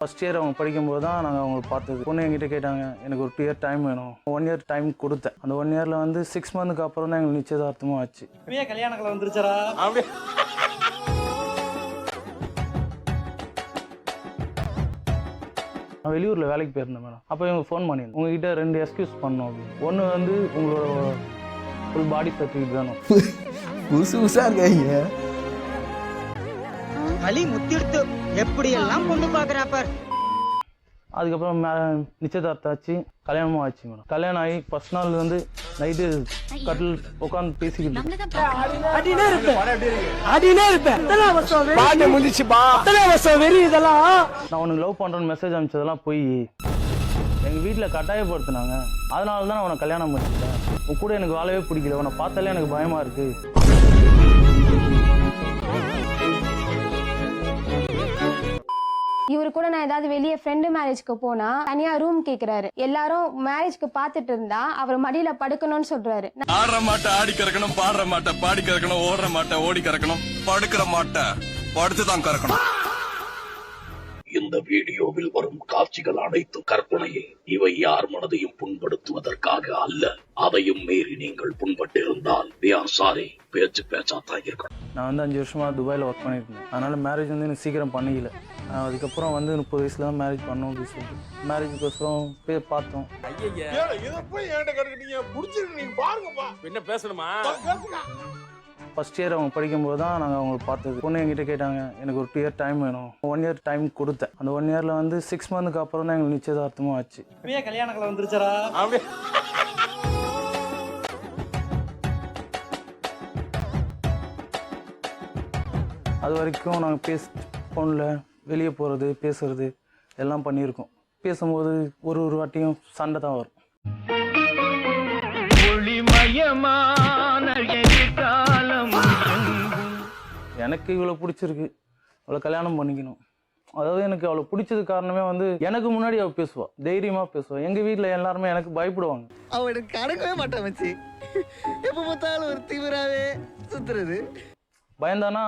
First year அவங்க படிக்கும்போது தான் நாங்கள் அவங்களை பார்த்தது. பொண்ணு என்கிட்ட கேட்டாங்க, எனக்கு ஒரு 2 இயர் டைம் வேணும். 1 இயர் டைம் கொடுத்தேன். அந்த 1 இயரில் வந்து 6 மந்த்துக்கு அப்புறம் தான் எங்களுக்கு நிச்சயதார்த்தமும் ஆச்சு. கல்யாணங்களை வந்துருச்சா அப்படி? நான் வெளியூரில் வேலைக்கு போயிருந்தேன் மேடம். அப்போ இவங்க ஃபோன் பண்ணியிருந்தேன், உங்ககிட்ட 2 எக்ஸ்கியூஸ் பண்ணோம் அப்படின்னு. ஒன்று வந்து உங்களோட ஃபுல் பாடி சர்டிஃபிகேட் வேணும். புதுசா இருக்காங்க. வலி முத்திடுத்து எப்படி எல்லாம் பொண்ணு பாக்குறாப்பார். அதுக்கப்புறம் நிச்சயதார்த்தம் ஆச்சு, கல்யாணமும் ஆச்சு மேடம். கல்யாணம் ஆகி ஃபர்ஸ்ட் நாள் வந்து நைட்டு கட்டில் உட்காந்து பேசிக்கிட்டு நான் உனக்கு லவ் பண்றேன்னு மெசேஜ் அனுப்பிச்சதெல்லாம் போய் எங்கள் வீட்டில் கட்டாயப்படுத்தினாங்க. அதனால தான் நான் உனக்கு கல்யாணம் பண்ணிட்டேன். உன் கூட எனக்கு வாழவே பிடிக்கல, உன்னை பார்த்தாலே எனக்கு பயமா இருக்கு. இவரு கூட நான் ஏதாவது வெளியே ஃப்ரெண்டு மேரேஜ்க்கு போனா தனியா ரூம் கேக்குறாரு. எல்லாரும் மேரேஜ்க்கு பாத்துட்டு இருந்தா அவர் மடியில படுக்கணும்னு சொல்றாரு. ஆடுற மாட்ட ஆடி கறக்கணும், பாடுற மாட்ட பாடி கறக்கணும், ஓடுற மாட்ட ஓடி கறக்கணும், படுக்கிற மாட்ட படுத்துதான் கறக்கணும். இந்த வீடியோவில் வரும் காட்சிகள் அனைத்தும் கற்பனையே. இவை யார் மனதையும் புண்படுத்துவதற்காக அல்ல. அதையும் மீறி நீங்கள் புண்பட்டிருந்தால் சாரி, பேச்சாத்தான் இருக்கணும். நான் வந்து 5 வருஷமா துபாயில் ஒர்க் பண்ணியிருந்தேன். அதனால மேரேஜ் வந்து எனக்கு சீக்கிரம் பண்ணிக்கல. அதுக்கப்புறம் வந்து 30 வயசுல தான் மேரேஜ் பண்ணோம் அப்படின்னு சொல்லிட்டு மேரேஜுக்கோசரம் போய் பார்த்தோம். என்ன பேசணுமா? ஃபர்ஸ்ட் இயர் அவங்க படிக்கும்போது தான் நாங்கள் அவங்களை பார்த்தது. பொண்ணு என்கிட்ட கேட்டாங்க, எனக்கு ஒரு 2 இயர் டைம் வேணும். 1 இயர் டைம் கொடுத்தேன். அந்த 1 இயரில் வந்து 6 மந்த்துக்கு அப்புறம் தான் எங்களுக்கு நிச்சயதார்த்தமும் ஆச்சு. கல்யாணங்களை வந்துருச்சா அப்படி? அது வரைக்கும் நாங்கள் ஃபோனில் வெளியே போகிறது பேசுறது எல்லாம் பண்ணியிருக்கோம். பேசும்போது ஒரு வாட்டியும் சண்டை தான் வரும். எனக்கு இவ்வளோ பிடிச்சிருக்கு, அவளை கல்யாணம் பண்ணிக்கணும். அதாவது எனக்கு அவளை பிடிச்சது காரணமே வந்து எனக்கு முன்னாடி அவள் பேசுவா, தைரியமாக பேசுவா. எங்கள் வீட்டில் எல்லாருமே எனக்கு பயப்படுவாங்க. அவனுக்கு கடக்கவே மாட்டான் வச்சு, எப்போ பார்த்தாலும் ஒரு தீவிராவே சுத்துறது. பயந்தானா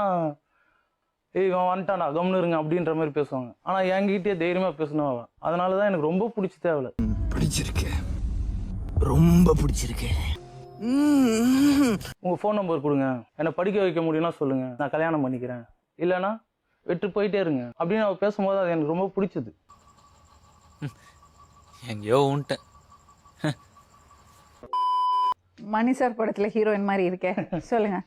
இவன் வந்துட்டானா கம்னு இருங்க அப்படின்ற மாதிரி பேசுவாங்க. ஆனால் என்கிட்டயே தைரியமாக பேசணும் அவள். அதனால தான் எனக்கு ரொம்ப பிடிச்சதே அவளை. பிடிச்சிருக்கு, ரொம்ப பிடிச்சிருக்கு. உங்கள் ஃபோன் நம்பர் கொடுங்க, என்னை படிக்க வைக்க முடியும்னா சொல்லுங்க, நான் கல்யாணம் பண்ணிக்கிறேன், இல்லைன்னா விட்டு போயிட்டே இருங்க அப்படின்னு அவள் பேசும்போது அது எனக்கு ரொம்ப பிடிச்சது. எங்கேயோ உன்ட்டேன். மணி சார் படத்துல ஹீரோயின் மாதிரி இருக்கேன், சொல்லுங்க.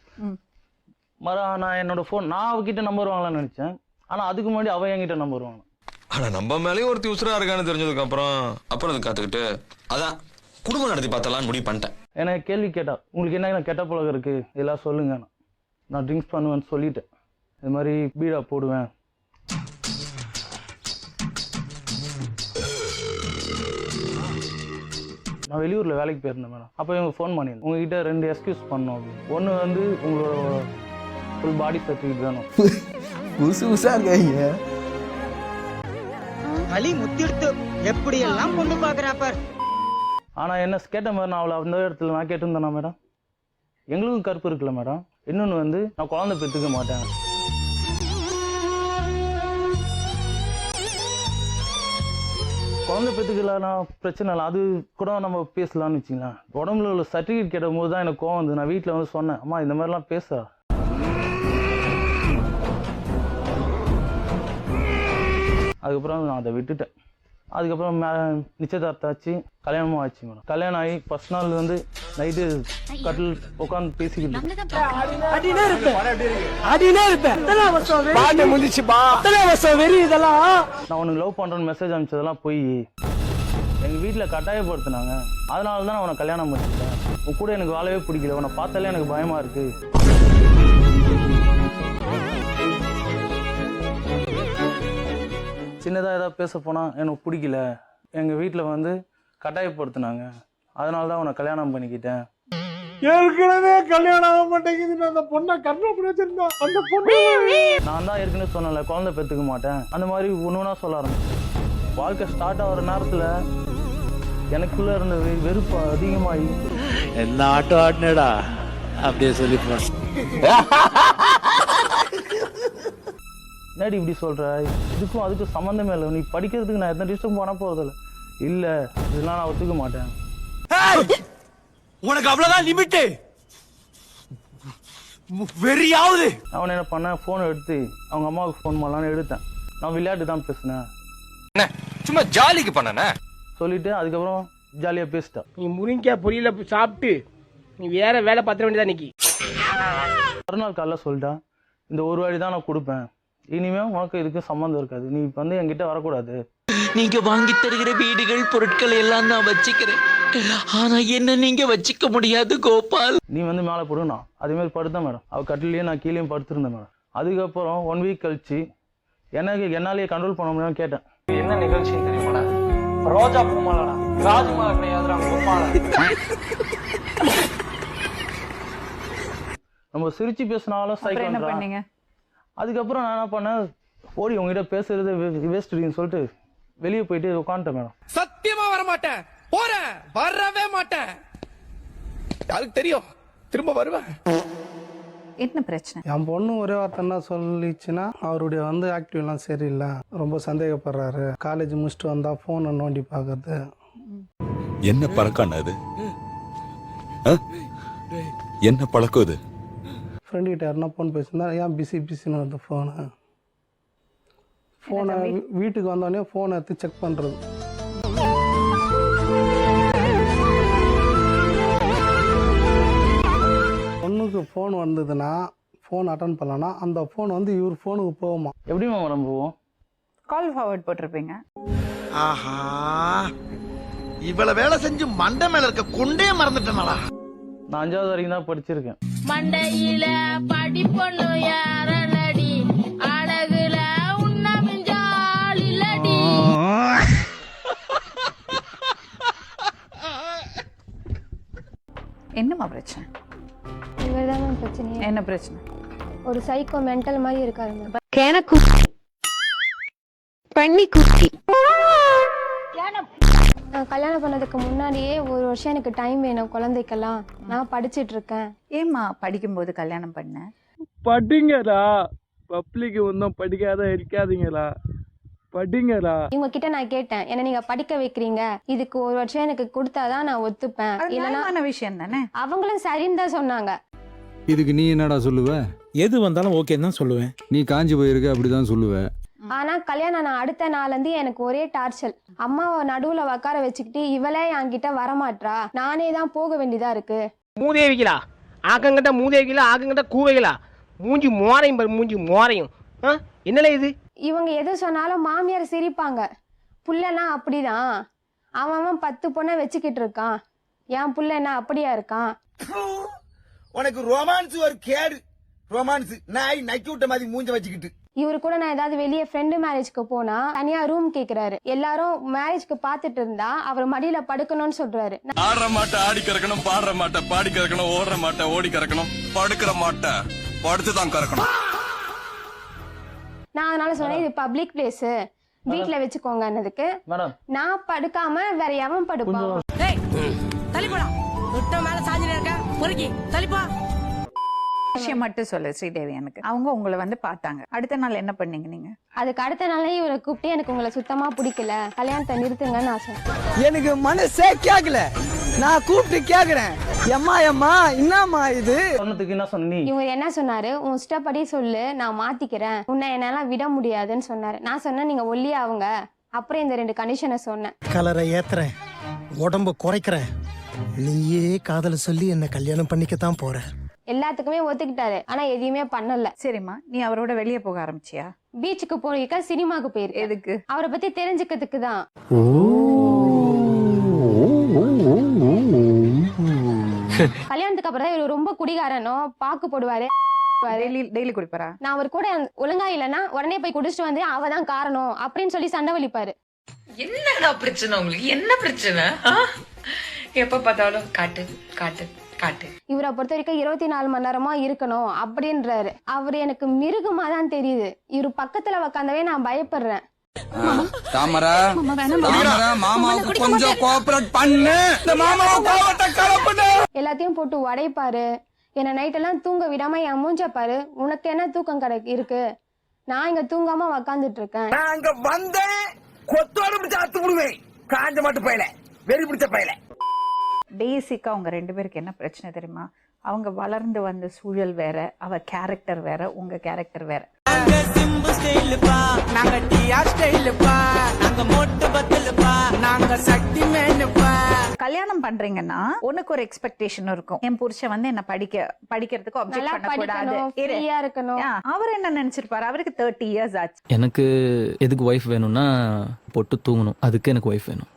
நான் என்னோட ஃபோன் நான் அவகிட்ட நம்பர் வாங்கலாம்னு நினைச்சேன். ஆனால் அதுக்கு முன்னாடி அவள் என்கிட்ட நம்பர் வாங்கலாம். ஆனா நம்ம மேலேயும் ஒருத்தி உசுரா இருக்கான்னு தெரிஞ்சதுக்கு அப்புறம் காத்துக்கிட்டு அதான் குடும்பம் நடத்தி பார்த்தலான்னு முடிவு பண்ணிட்டேன். எனக்கு கேள்வி கேட்டா, உங்களுக்கு என்ன கெட்ட பழக்கம் இருக்கு இதெல்லாம் சொல்லுங்க. நான் ட்ரிங்க்ஸ் பண்ணுவேன்னு சொல்லிட்டேன். இது மாதிரி பீடா போடுவேன். நான் வெளியூரில் வேலைக்கு போயிருந்தேன் மேடம். அப்போ இவங்க ஃபோன் பண்ணியிருந்தேன், உங்ககிட்ட 2 எக்ஸ்கியூஸ் பண்ணோம் அப்படின்னு. ஒன்று வந்து உங்களோட ஃபுல் பாடி சர்டிஃபிகேட் வேணும். புதுசா இருக்காங்க. வலி முத்திடுத்து எப்படி எல்லாம் பொண்ணு பாக்குறாப்பார். ஆனால் என்ன கேட்ட மாதிரி நான் அவளை அந்த இடத்துல நான் கேட்டிருந்தேனா மேடம்? எங்களுக்கும் கருப்பு இருக்குல்ல மேடம். இன்னொன்று வந்து நான் குழந்தை பெற்றுக்க மாட்டேன். குழந்தை பெற்றுக்கலன்னா பிரச்சனை இல்லை, அது கூட நம்ம பேசலாம்னு வச்சுங்களேன். உடம்புல உள்ள சர்டிஃபிகேட் கேட்டும் போது தான் எனக்கு கோவம் வந்து நான் வீட்டில் வந்து சொன்னேன், அம்மா இந்த மாதிரிலாம் பேச. அதுக்கப்புறம் நான் அதை விட்டுட்டேன். அதுக்கப்புறம் நிச்சயதார்த்தம் ஆச்சு, கல்யாணமும் ஆச்சு மேடம். கல்யாணம் ஆகி ஃபர்ஸ்ட் நாள் வந்து நைட்டு கட்டில் உட்காந்து பேசிக்கிட்டு நான் உனக்கு லவ் பண்றேன்னு மெசேஜ் அனுப்பிச்சதெல்லாம் போய் எங்கள் வீட்டில் கட்டாயப்படுத்தினாங்க. அதனால தான் நான் உனக்கு கல்யாணம் பண்ணிட்டேன். உன் கூட எனக்கு வாழவே பிடிக்கல, உன்னை பார்த்தாலே எனக்கு பயமா இருக்கு. சின்னதாக ஏதாவது பேச போனால் எனக்கு பிடிக்கல, எங்கள் வீட்டில் வந்து கட்டாயப்படுத்தினாங்க, அதனால தான் உன்னை கல்யாணம் பண்ணிக்கிட்டேன். ஏற்கனவே கல்யாணம் ஆக மாட்டேங்குது, அந்த பொண்ணை கர்ப்பம் வச்சிருந்தா அந்த பொண்ணு நான் தான் ஏற்கனவே சொன்னல குழந்தை பெற்றுக்க மாட்டேன். அந்த மாதிரி ஒன்றுனா சொல்ல ஆரம்பிச்சேன். வாழ்க்கை ஸ்டார்ட் ஆகிற நேரத்தில் எனக்குள்ளே இருந்த வெறுப்பு அதிகமாகி என்ன ஆட்டம் ஆடினடா அப்படியே சொல்லி என்னடி இப்படி சொல்கிற, இதுக்கும் அதுக்கும் சம்மந்தமே இல்லை, நீ படிக்கிறதுக்கு நான் எத்தனை டிஸ்டர்ப் பண்ண போகிறதில்ல. இல்லை இதெல்லாம் நான் ஒத்துக்க மாட்டேன். உனக்கு அவ்வளவுதான் லிமிட்டு. வெறியாவது. அவன் என்ன பண்ணேன், ஃபோன் எடுத்து அவங்க அம்மாவுக்கு ஃபோன் பண்ணலான்னு எடுத்தேன். நான் விளையாட்டு தான் பேசினேன், சும்மா ஜாலிக்கு பண்ணனே சொல்லிட்டு அதுக்கப்புறம் ஜாலியாக பேசிட்டேன். நீ முருங்கைக்காய் பொரியல சாப்பிட்டு நீ வேற வேலை பார்த்துட வேண்டியதான் இன்னைக்கு. மறுநாள் காலைல சொல்லிட்டேன், இந்த ஒரு வாடி தான் நான் கொடுப்பேன், இனிமே உனக்கு இதுக்கு சம்மந்தம் இருக்காது, நீ இப்போ வந்து என்கிட்ட வரக்கூடாது. நீங்க வாங்கி தருகிற வீடுகள் பொருட்கள் எல்லாம் நான் வச்சுக்கிறேன், ஆனா என்ன நீங்க வச்சுக்க முடியாது கோபால். நீ வந்து மேலே போடுனா அதேமாதிரி படுத்தேன் மேடம். அவள் கட்டிலேயே நான் கீழேயும் படுத்திருந்தேன் மேடம். அதுக்கப்புறம் 1 வீக் கழிச்சு என்னாலேயே கண்ட்ரோல் பண்ண முடியாமல் கேட்டேன். என்ன நிகழ்ச்சின்னு தெரியுமாடா? ரோஜா பூமாலடா, ராஜ்மாலா கிடையாதுடா பூமாலா. நம்ம சிரிச்சு பேசினாலும் அப்புறம் என்ன பண்ணீங்க? அதுக்கப்புறம் நான் என்ன பண்ணேன், ஓடி உங்ககிட்ட பேசுறது வேஸ்ட்டுன்னு சொல்லிட்டு வெளியே போயிட்டு உட்காந்துட்டேன் மேடம். சத்தியமா வர மாட்டேன், போறேன், வரவே மாட்டேன். யாருக்கு தெரியும் திரும்ப வருவேன். என்ன பிரச்சனை? என் பொண்ணு ஒரே வார்த்தை என்ன சொல்லிச்சுன்னா, அவருடைய வந்து ஆக்டிவ்லாம் சரியில்லை, ரொம்ப சந்தேகப்படுறாரு, காலேஜ் முடிச்சுட்டு வந்தா ஃபோனை நோண்டி பார்க்கறது. என்ன பழக்கம் அது? என்ன பழக்கம் இது? ஃப்ரெண்டு கிட்ட யாருன்னா ஃபோன் பேசியிருந்தா ஏன் பிஸின்னு வருது ஃபோனை வீட்டுக்கு வந்தோடனே ஃபோனை எடுத்து செக் பண்ணுறது. பொண்ணுக்கு ஃபோன் வந்ததுன்னா ஃபோன் அட்டன் பண்ணலன்னா அந்த ஃபோன் வந்து இவர் ஃபோனுக்கு போகுமா? எப்படிமா மேடம் போவோம்? கால் ஃபார்வர்ட் போட்டிருப்பீங்க. ஆஹா, இவ்வளவு வேலை செஞ்சு மண்டை மேல இருக்க கொண்டே மறந்துட்டேனாடா. நான் 5வது வரைக்கும் தான் படிச்சிருக்கேன். மண்டையில படிப்பொண்ணு யாரடி, அழகுல உன்னமிஞ்சால் இல்லடி. என்னம்மா பிரச்சனை? இவர்தான் மேம் பிரச்சனையே. என்ன பிரச்சனை? ஒரு சைக்கோ மென்டல் மாதிரி இருக்காரு மேம். நான் கல்யாணம் பண்ணதுக்கு முன்னாடியே 1 வருஷம் எனக்கு டைம் வேணும் குழந்தைக்கெல்லாம், நான் படிச்சிட்டு இருக்கேன். ஏம்மா படிக்கும்போது கல்யாணம் பண்ண? படிங்கடா, பப்ளிக் ஒன்றும் படிக்காத இருக்காதீங்களா, படிங்கடா. இவங்க கிட்ட நான் கேட்டேன், என்ன நீங்க படிக்க வைக்கிறீங்க, இதுக்கு 1 வருஷம் எனக்கு கொடுத்தாதான் நான் ஒத்துப்பேன், அது இல்லைன்னா நியாயமான விஷயம் தானே? அவங்களும் சரின்னு தான் சொன்னாங்க. இதுக்கு நீ என்னடா சொல்லுவ? எது வந்தாலும் ஓகே தான் சொல்லுவேன். நீ காஞ்சி போயிருக்க அப்படிதான் சொல்லுவ. ஆனா கல்யாணம் நான் அடுத்த நாள்லேருந்து எனக்கு ஒரே டார்ச்சல். அம்மாவை நடுவுல உட்கார வச்சுக்கிட்டு இவளே என்கிட்ட வரமாட்றா, நானே தான் போக வேண்டியதா இருக்கு. மூதேவிகளா, ஆக்கங்கிட்ட மூதேவிகளா, ஆக்கங்கிட்ட கூவைகளா, மூஞ்சி மோரையும் பாரு, மூஞ்சி மோரையும். என்னல இது? இவங்க எது சொன்னாலும் மாமியார் சிரிப்பாங்க. புள்ளலாம் அப்படிதான், அவன் 10 பொண்ணை வச்சுக்கிட்டு இருக்கான், என் புள்ள என்ன அப்படியா இருக்கான்? உனக்கு ரொமான்ஸ் ஒரு கேடு, ரொமான்ஸ் நாய் நக்கி விட்ட மாதிரி மூஞ்ச வச்சுக்கிட்டு. இவரு கூட நான் ஏதாவது வெளியே ஃப்ரெண்டு மேரேஜ்க்கு போனா தனியா ரூம் கேக்குறாரு. எல்லாரும் மேரேஜ்க்கு பாத்துட்டு இருந்தா அவர் மடியில படுக்கணும்னு சொல்றாரு. ஆடுற மாட்ட ஆடி கறக்கணும், பாடுற மாட்ட பாடி கறக்கணும், ஓடுற மாட்ட ஓடி கறக்கணும், படுக்கிற மாட்ட படுத்துதான் கறக்கணும். நான் அதனால சொன்னேன், இது பப்ளிக் பிளேஸ், வீட்டுல வச்சுக்கோங்கன்னதுக்கு மேடம் நான் படுக்காம வேற எவன் படுப்பான்? விஷயம் மட்டும் சொல்லு ஸ்ரீதேவி. எனக்கு அவங்க உங்களை வந்து பார்த்தாங்க, அடுத்த நாள் என்ன பண்ணீங்க நீங்க? அதுக்கு அடுத்த நாளே இவரை கூப்பிட்டு எனக்கு உங்களை சுத்தமா பிடிக்கல, கல்யாணத்தை நிறுத்துங்கன்னு நான் சொன்னேன். எனக்கு மனசே கேக்கல, நான் கூப்பிட்டு கேக்குறேன், எம்மா என்னம்மா இது? சொன்னதுக்கு என்ன சொன்ன நீ? இவங்க என்ன சொன்னாரு, உன் இஷ்டப்படி சொல்லு, நான் மாத்திக்கிறேன், உன்னை என்னால விட முடியாதுன்னு சொன்னாரு. நான் சொன்னேன், நீங்க ஒல்லியாவுங்க. அப்புறம் இந்த 2 கண்டிஷனை சொன்னேன். கலரை ஏத்துறேன், உடம்ப குறைக்கிறேன், நீயே காதல சொல்லி என்ன கல்யாணம் பண்ணிக்கத்தான் போற. எல்லாத்துக்குமே ஒத்துக்கிட்டாரு, ஆனா எதையுமே பண்ணல. சரிம்மா, நீ அவரோட வெளியே போக ஆரம்பிச்சியா? பீச்சுக்கு போயிருக்க, சினிமாக்கு போயிருக்க. எதுக்கு? அவரை பத்தி தெரிஞ்சுக்கிறதுக்கு தான். கல்யாணத்துக்கு அப்புறம் தான் இவர் ரொம்ப குடிகாரனோ, பாக்கு போடுவாரு, டெய்லி குடிப்பாரா? நான் அவர் கூட ஒழுங்கா இல்லைன்னா உடனே போய் குடிச்சிட்டு வந்து அவதான் காரணம் அப்படின்னு சொல்லி சண்டை வலிப்பாரு. என்னடா பிரச்சனை உங்களுக்கு? என்ன பிரச்சனை? எப்ப பார்த்தாலும் காட்டு காட்டு காட்டு. இவரை பொறுத்த வரைக்கும் 24 மணி நேரமா இருக்கணும் அப்படின்றாரு. அவரு எனக்கு மிருகமா தான் தெரியுது. இவரு பக்கத்துல உக்காந்தவே நான் பயப்படுறேன். தாமரா மாமாவுக்கு கொஞ்சம் கோஆபரேட் பண்ணு, இந்த மாமாவை கோவத்தை கலப்புடு. எல்லாத்தையும் போட்டு உடைப்பாரு. என்ன நைட்டெல்லாம் தூங்க விடாம என் மூஞ்ச பாரு, உனக்கு என்ன தூக்கம் இருக்கு, நான் இங்க தூங்காம உக்காந்துட்டு இருக்கேன். நான் அங்க வந்தேன் கொத்தோடு பிடிச்ச அத்து விடுவேன். காஞ்ச மட்டும் பையல வெறி பிடிச்ச பையல. பேசிக்கா அவங்க 2 பேருக்கு என்ன பிரச்சனை தெரியுமா? அவங்க வளர்ந்து வந்த சூழல் வேற, அவ கேரக்டர் வேற, உங்க கேரக்டர் வேற. நாங்க சிம்பு ஸ்டைலுப்பா, நாங்க டியா ஸ்டைலுப்பா, நாங்க மொட்டு பத்தலுப்பா, நாங்க சக்தி மேனுப்பா. கல்யாணம் பண்றீங்கன்னா உனக்கு ஒரு எக்ஸ்பெக்டேஷன் இருக்கும். என் புருஷன் வந்து என்ன படிக்கிறதுக்கு ஆப்ஜெக்ட் பண்ணக்கூடாது, ஃப்ரீயா இருக்கணும். அவர் என்ன நினைச்சிருப்பாரு? அவருக்கு 30 இயர்ஸ் ஆச்சு. எனக்கு எதுக்கு ஒய்ஃப் வேணும்னா பொட்டு தூங்கணும், அதுக்கு எனக்கு ஒய்ஃப் வேணும்.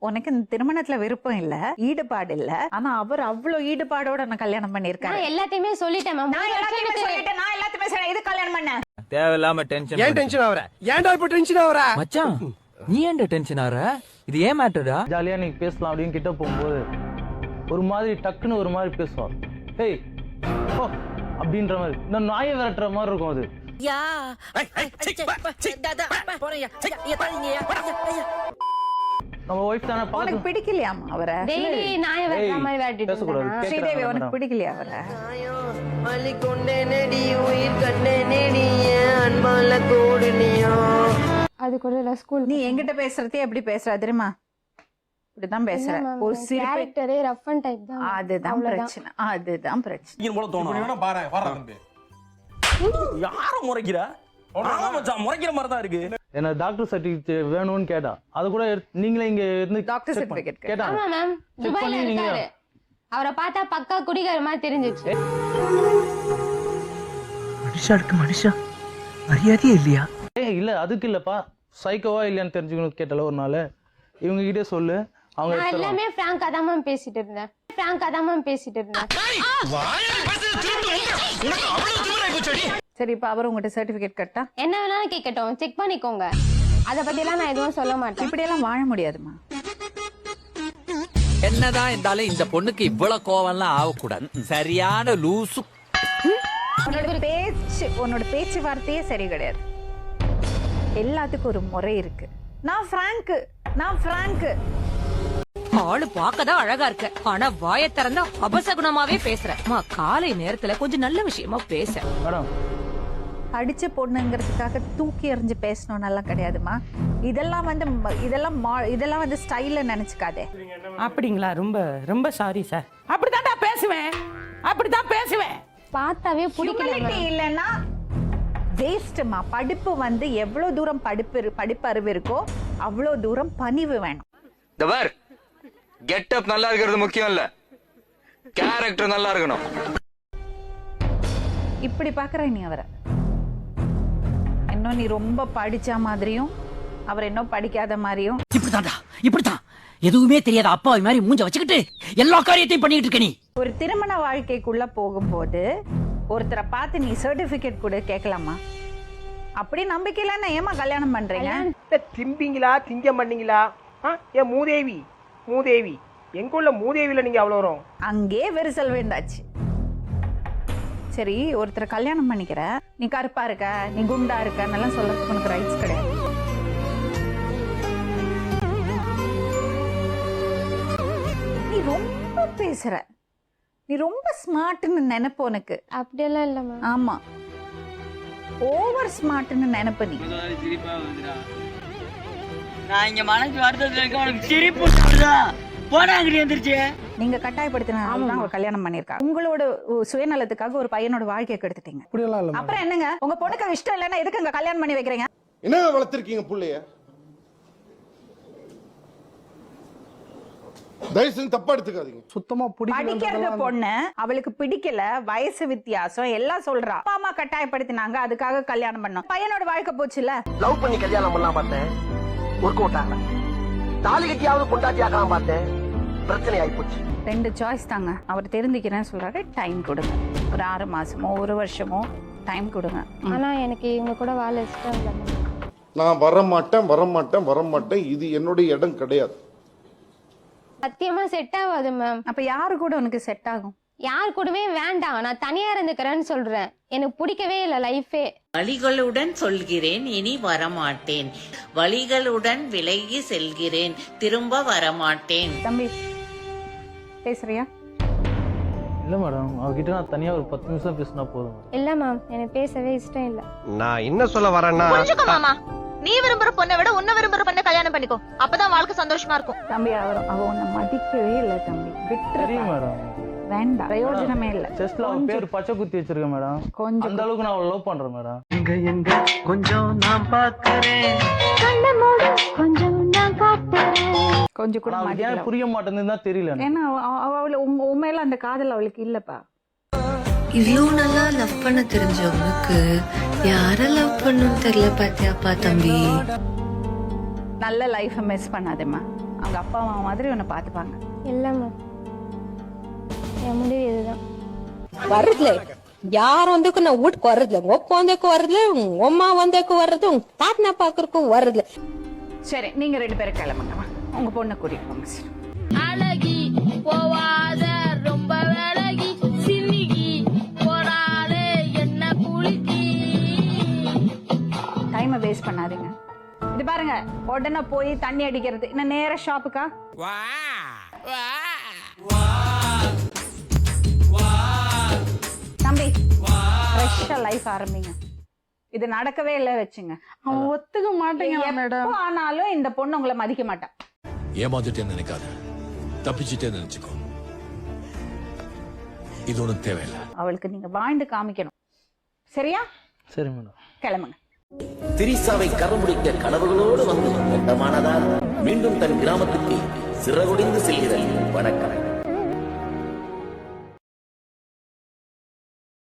உனக்கு இந்த திருமணத்துல விருப்பம் இல்ல, ஈடுபாடு இல்ல. ஆனா அவர் அவ்வளவு ஈடுபாடோட நான் கல்யாணம் பண்ணிருக்காரு. நான் எல்லாத்தையுமே சொல்லிட்டேன் மேம். நான் எல்லாத்தையுமே சொல்லிட்டேன். இது கல்யாணம் பண்ண தேவையில்லாம டென்ஷன். ஏன் டென்ஷன் ஆவற? ஏன்டா இப்ப டென்ஷன் ஆவற? மச்சான் நீ ஏன்டா டென்ஷன் ஆற? இது ஏன் மேட்டர்டா? ஜாலியாக நீங்கள் பேசலாம் அப்படின்னு கிட்ட போகும்போது ஒரு மாதிரி டக்குன்னு ஒரு மாதிரி பேசுவார். ஹேய் ஓ அப்படின்ற மாதிரி இந்த நாயை விரட்டுற மாதிரி இருக்கும் அது. நம்ம ஒய்ஃப் தானே உனக்கு பிடிக்கலையாமா அவரை? டெய்லி நாயை விரட்டுற மாதிரி விரட்டிட்டு பேசக்கூடாது. இருந்தா. ஸ்ரீதேவி உனக்கு பிடிக்கலையா அவரை? அது கூட ஸ்கூல் நீ என்கிட்ட பேசுறதே எப்படி பேசுற தெரியுமா? இப்படிதான் பேசுற. ஒரு சிரிப்பு. கேரக்டரே ரஃப் அண்ட் டைப் தான். அதுதான் பிரச்சனை. அதுதான் பிரச்சனை. இது போல தோணும். பாரு வர தம்பி. யார முறைக்கிற? ஆமா மச்சான் முறைக்கிற மாதிரி தான் இருக்கு. என்ன டாக்டர் சர்டிஃபிகேட் வேணும்னு கேட்டா அது கூட நீங்களே இங்க இருந்து டாக்டர் சர்டிஃபிகேட் கேட்டா. ஆமா மேம், துபாய்ல இருக்காரு. அவரை பார்த்தா பக்கா குடிகார மாதிரி தெரிஞ்சிச்சு. மனுஷாருக்கு மனுஷா மரியாதையே இல்லையா? இல்ல அதுக்கு இல்லப்பா, சைக்கோவா இல்லையான்னு தெரிஞ்சுக்கணும் கேட்டால ஒரு நாள் இவங்க கிட்டே சொல்லு. அவங்க நான் எல்லாமே ஃப்ராங்கா தான் மேம் பேசிட்டு இருந்தேன். சரி, இப்ப அவர் உங்ககிட்ட சர்டிபிகேட் கட்டா என்ன வேணாலும் கேட்கட்டும், செக் பண்ணிக்கோங்க. அத பத்தி எல்லாம் நான் எதுவும் சொல்ல மாட்டேன். இப்படி எல்லாம் வாழ முடியாதுமா. என்னதான் இருந்தாலும் இந்த பொண்ணுக்கு இவ்வளவு கோவம்லாம் ஆகக்கூடாது. சரியான லூசு. உன்னோட பேச்சு வார்த்தையே சரி கிடையாது. எல்லாத்துக்கும் ஒரு முறை இருக்கு. நான் பிராங்க். ஆளு பார்க்கதான் அழகா இருக்க, ஆனா வாயை திறந்தா அபசகுணமாவே பேசுற. காலை நேரத்துல கொஞ்சம் நல்ல விஷயமா பேச. மேடம் அடிச்ச பொண்ணுங்கிறதுக்காக தூக்கி எறிஞ்சு பேசணும் நல்லா கிடையாதுமா. இதெல்லாம் வந்து ஸ்டைல்ல நினைச்சுக்காதே. அப்படிங்களா? ரொம்ப ரொம்ப சாரி சார். அப்படிதான் பேசுவேன். பார்த்தாவே பிடிக்கல. இல்லைன்னா வேஸ்ட்மா. படிப்பு வந்து எவ்வளவு தூரம் படிப்பறிவு இருக்கோ அவ்வளவு தூரம் பணிவு வேணும். கெட்டப் நல்லா இருக்கிறது முக்கியம் இல்ல, கேரக்டர் நல்லா இருக்கணும். இப்படி பாக்குற நீ அவரை இன்னும் நீ ரொம்ப படிச்ச மாதிரியும் அவர் இன்னும் படிக்காத மாதிரியும். இப்படித்தான் எதுவுமே தெரியாத அப்பாவி மாதிரி மூஞ்ச வச்சுக்கிட்டு எல்லா காரியத்தையும் பண்ணிட்டு இருக்க நீ. ஒரு திருமண வாழ்க்கைக்குள்ள போகும்போது ஒருத்தரை பார்த்து நீ சர்டிபிகேட் கூட கேட்கலாமா? அப்படி நம்பிக்கை இல்லைன்னா ஏமா கல்யாணம் பண்றீங்க? திம்பிங்களா திங்க பண்ணீங்களா? ஏன் மூதேவி எங்க உள்ள மூதேவில நீங்க அவ்வளவு வரும். அங்கே வெரிசல் வேண்டாச்சு. சரி, ஒருத்தரை கல்யாணம் பண்ணிக்கிற, நீ கருப்பா இருக்க, நீ குண்டா இருக்க எல்லாம் சொல்றதுக்கு உனக்கு ரைட்ஸ் கிடையாது. நீ ரொம்ப பேசுற, நீ ரொம்ப ஸ்மார்ட்னு நினைப்பு உனக்கு. அப்படியெல்லாம் இல்ல மேம். ஆமா, ஓவர் ஸ்மார்ட்னு நினைப்பு நீ. நான் இங்க மனசு வருத்தத்துல இருக்க, உனக்கு சிரிப்பு வருதா? போனாங்கடி எந்திரிச்சு. நீங்க கட்டாயப்படுத்தினால தான் அவர் கல்யாணம் பண்ணிருக்காங்க. உங்களோட சுயநலத்துக்காக ஒரு பையனோட வாழ்க்கையை கெடுத்துட்டீங்க. அப்புறம் என்னங்க, உங்க பொண்ணுக்கு இஷ்டம் இல்லைன்னா எதுக்கு அங்க கல்யாணம் பண்ணி வைக்கிறீங்க? என்ன வளர்த்திருக்கீங்க புள்ளைய? தயவுசெய்து தப்பா எடுத்துக்காதீங்க. சுத்தமா படிக்கிறது பொண்ணு, அவளுக்கு பிடிக்கல, வயசு வித்தியாசம் எல்லாம் சொல்றா. அப்பா அம்மா கட்டாயப்படுத்தினாங்க, அதுக்காக கல்யாணம் பண்ணோம். பையனோட வாழ்க்கை போச்சுல. லவ் பண்ணி கல்யாணம் பண்ணலாம் பார்த்தேன், ஒர்க் அவுட் ஆகல. தாலி கட்டியாவது பொண்டாட்டி ஆகலாம் பார்த்தேன், பிரச்சனை ஆயிப்போச்சு. 2 சாய்ஸ் தாங்க. அவர் தெரிஞ்சுக்கிறேன்னு சொல்றாரு, டைம் கொடுங்க. ஒரு 6 மாசமோ 1 வருஷமோ டைம் கொடுங்க. ஆனா எனக்கு இவங்க கூட வாழ இஷ்டம் இல்லை. நான் வரமாட்டேன். இது என்னுடைய இடம் கிடையாது. சத்தியமா செட் ஆகாது மேம். அப்ப யாரு கூட உனக்கு செட் ஆகும்? யார் கூடவே வேண்டாம், நான் தனியா இருந்துக்கிறேன்னு சொல்றேன். எனக்கு பிடிக்கவே இல்லை லைஃபே. வலிகளுடன் சொல்கிறேன், இனி வரமாட்டேன். வலிகளுடன் விலகி செல்கிறேன், திரும்ப வரமாட்டேன். தம்பி பேசுறியா? இல்லை மேடம் அவகிட்ட நான் தனியாக ஒரு 10 நிமிஷம் பேசினா போதும். இல்லை மேம் எனக்கு பேசவே இஷ்டம் இல்லை. நான் என்ன சொல்ல வரேன்னா புரிஞ்சுக்கோ மாமா, நீ விரும்புற பொண்ணை விட உன்னை விரும்புற பொண்ணை கல்யாணம் பண்ணிக்கோ, அப்பதான் வாழ்க்கை சந்தோஷமா இருக்கும். தம்பி அவ உன்னை மதிக்கவே இல்லை தம்பி, விட்டுரு சரி மேடம். வேண்டாம், பிரயோஜனமே இல்லை. செஸ்ட்ல அவன் பேர் பச்சை குத்தி வச்சிருக்கேன் மேடம். கொஞ்சம் அந்த அளவுக்கு நான் அவளை லவ் பண்றேன் மேடம். எங்க கொஞ்சம் நான் பாக்குறேன், கொஞ்சம் நான் காட்டுறேன். கொஞ்சம் கூட அவளுக்கு ஏன் புரிய மாட்டேங்குதுன்னு தான் தெரியல எனக்கு. ஏன்னா அவளை உண்மையில அந்த காதல் அவளுக்கு இல்லப்பா. இவ்வளோ நல்லா லவ் பண்ண தெரிஞ்சவனுக்கு யார லவ் பண்ணணும்னு தெரியல பாத்தியாப்பா தம்பி. நல்ல லைஃபை மிஸ் பண்ணாதேம்மா, அவங்க அப்பா அம்மா மாதிரி உன்னை பார்த்துப்பாங்க. இல்லைம்மா என் முடிவு இதுதான். வர்றதுல யார் வந்தக்கு நான் வீட்டுக்கு வர்றதுல, உங்க அப்பா வந்தக்கு வர்றதுல, உங்க அம்மா வந்தக்கு வர்றது, உங்க தாத்தனா பாக்குறக்கும் வர்றதுல. சரி, நீங்க 2 பேரும் கிளம்புங்கம்மா, உங்க பொண்ணை கூட்டிட்டு போங்க சார். அழகி போவாத ரொம்ப விலகி சின்னிகி போறாளே என்ன குளிக்கி. டைமை வேஸ்ட் பண்ணாதீங்க. இது பாருங்க, உடனே போய் தண்ணி அடிக்கிறது, இன்னும் நேர ஷாப்புக்கா. தம்பி ஃப்ரெஷ்ஷா லைஃப் ஆரம்பிங்க. இது நடக்கவே இல்லை வச்சுங்க. அவன் ஒத்துக்க மாட்டேங்க மேடம். எப்போ ஆனாலும் இந்த பொண்ணு உங்களை மதிக்க மாட்டான். ஏமாந்துட்டேன்னு நினைக்காத, தப்பிச்சுட்டே நினைச்சுக்கோ. இது ஒன்றும் தேவையில்லை. அவளுக்கு நீங்க வாழ்ந்து காமிக்கணும், சரியா? சரி மேடம். கிளம்புங்க. திரிசாவை கரமுடிக்க கனவுகளோடு வந்து கண்டமானதால் மீண்டும் தன் கிராமத்துக்கு சிறகுடிந்து செல்கிறேன். வணக்கம்.